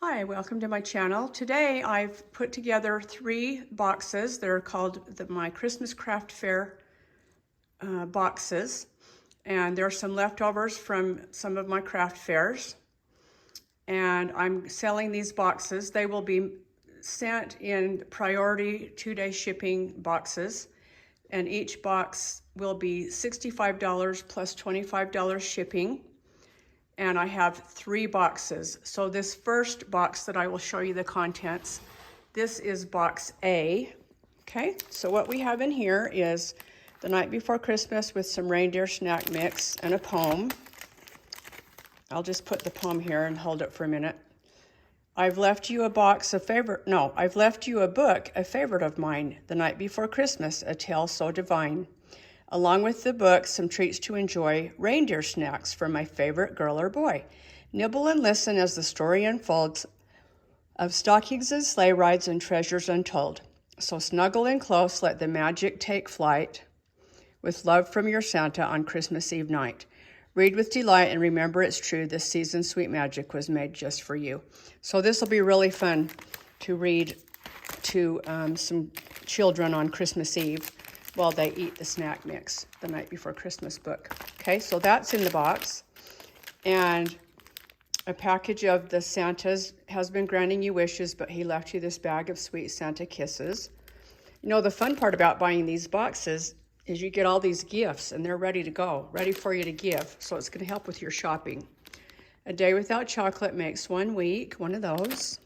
Hi, welcome to my channel. Today I've put together 3 boxes. They're called my Christmas Craft Fair boxes. And there are some leftovers from some of my craft fairs. And I'm selling these boxes. They will be sent in priority 2-day shipping boxes. And each box will be $65 plus $25 shipping. And I have 3 boxes. So this first box that I will show you the contents, this is box A. Okay, so what we have in here is The Night Before Christmas with some reindeer snack mix and a poem. I'll just put the poem here and hold it for a minute. I've left you a book, a favorite of mine, The Night Before Christmas, a tale so divine. Along with the book, some treats to enjoy, reindeer snacks for my favorite girl or boy. Nibble and listen as the story unfolds of stockings and sleigh rides and treasures untold. So snuggle in close, let the magic take flight, with love from your Santa on Christmas Eve night. Read with delight and remember it's true, this season's sweet magic was made just for you. So this will be really fun to read to some children on Christmas Eve while they eat the snack mix, The Night Before Christmas book. Okay, so that's in the box. And a package of the Santa's has been granting you wishes, but he left you this bag of sweet Santa kisses. You know, the fun part about buying these boxes is you get all these gifts and they're ready to go, ready for you to give. So it's gonna help with your shopping. A Day Without Chocolate makes 1 week, one of those.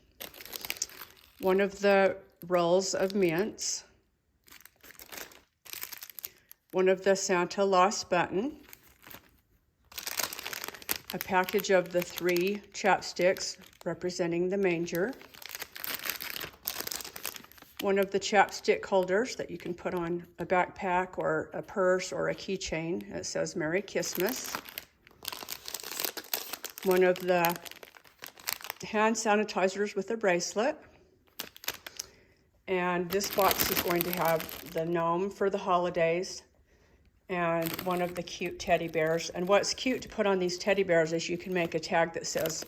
One of the rolls of mints. One of the Santa Lost Button, a package of the 3 chapsticks representing the manger, one of the chapstick holders that you can put on a backpack or a purse or a keychain. It says Merry Christmas. One of the hand sanitizers with a bracelet. And this box is going to have the gnome for the holidays, and one of the cute teddy bears. And what's cute to put on these teddy bears is you can make a tag that says,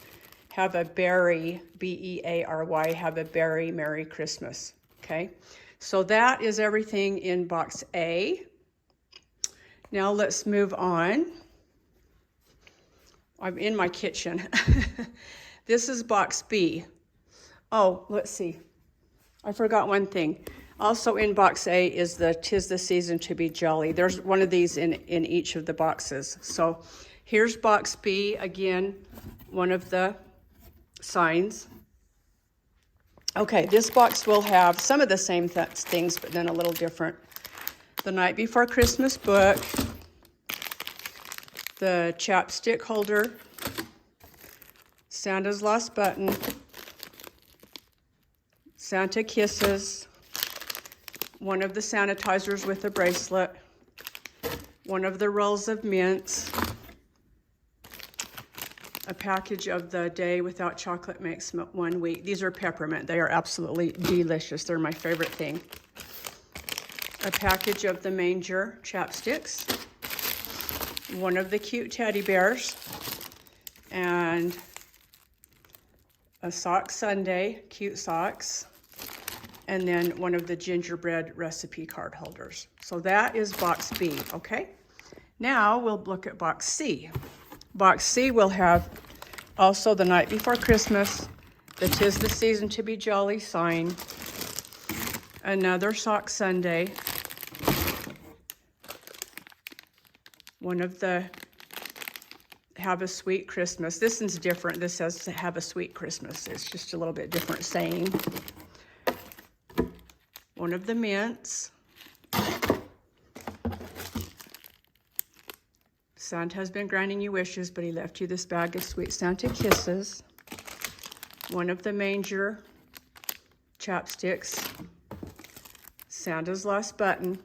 have a berry, B-E-A-R-Y, have a berry, Merry Christmas, okay? So that is everything in box A. Now let's move on. I'm in my kitchen. This is box B. Oh, let's see. I forgot one thing. Also in box A is the 'Tis the Season to Be Jolly. There's one of these in each of the boxes. So here's box B, again, one of the signs. Okay, this box will have some of the same things, but then a little different. The Night Before Christmas book, the chapstick holder, Santa's Lost Button, Santa Kisses, one of the sanitizers with a bracelet, one of the rolls of mints, a package of the Day Without Chocolate makes 1 week. These are peppermint. They are absolutely delicious. They're my favorite thing. A package of the manger chapsticks, one of the cute teddy bears, and a sock sundae, cute socks, and then one of the gingerbread recipe card holders. So that is box B, okay? Now we'll look at box C. Box C will have also The Night Before Christmas, the 'Tis the Season to Be Jolly sign, another sock sundae, one of the Have a Sweet Christmas. This one's different. This says Have a Sweet Christmas. It's just a little bit different saying. One of the mints. Santa has been granting you wishes, but he left you this bag of sweet Santa kisses. One of the manger chapsticks, Santa's Lost Button,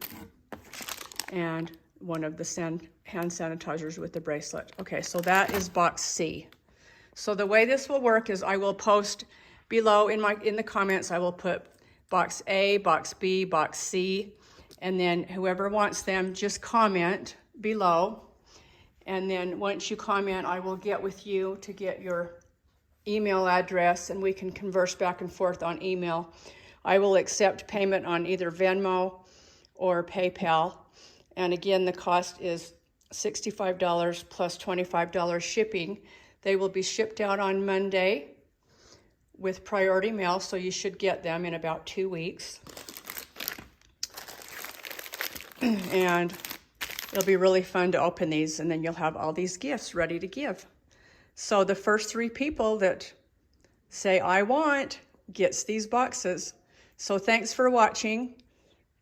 and one of the hand sanitizers with the bracelet. Okay, so that is box C. So the way this will work is I will post below in the comments, I will put box A, box B, box C, and then whoever wants them, just comment below. And then once you comment, I will get with you to get your email address, and we can converse back and forth on email. I will accept payment on either Venmo or PayPal. And again, the cost is $65 plus $25 shipping. They will be shipped out on Monday with priority mail, so you should get them in about 2 weeks. And it'll be really fun to open these, and then you'll have all these gifts ready to give. So the first 3 people that say I want gets these boxes. So thanks for watching,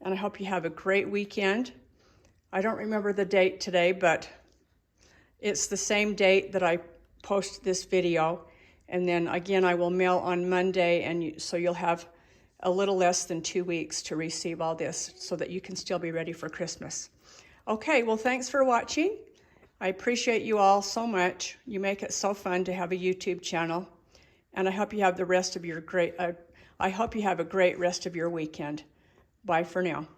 and I hope you have a great weekend. I don't remember the date today, but it's the same date that I post this video. And then again, I will mail on Monday, and so you'll have a little less than 2 weeks to receive all this so that you can still be ready for Christmas. Okay, well, thanks for watching. I appreciate you all so much. You make it so fun to have a YouTube channel. And I hope you have the rest of your I hope you have a great rest of your weekend. Bye for now.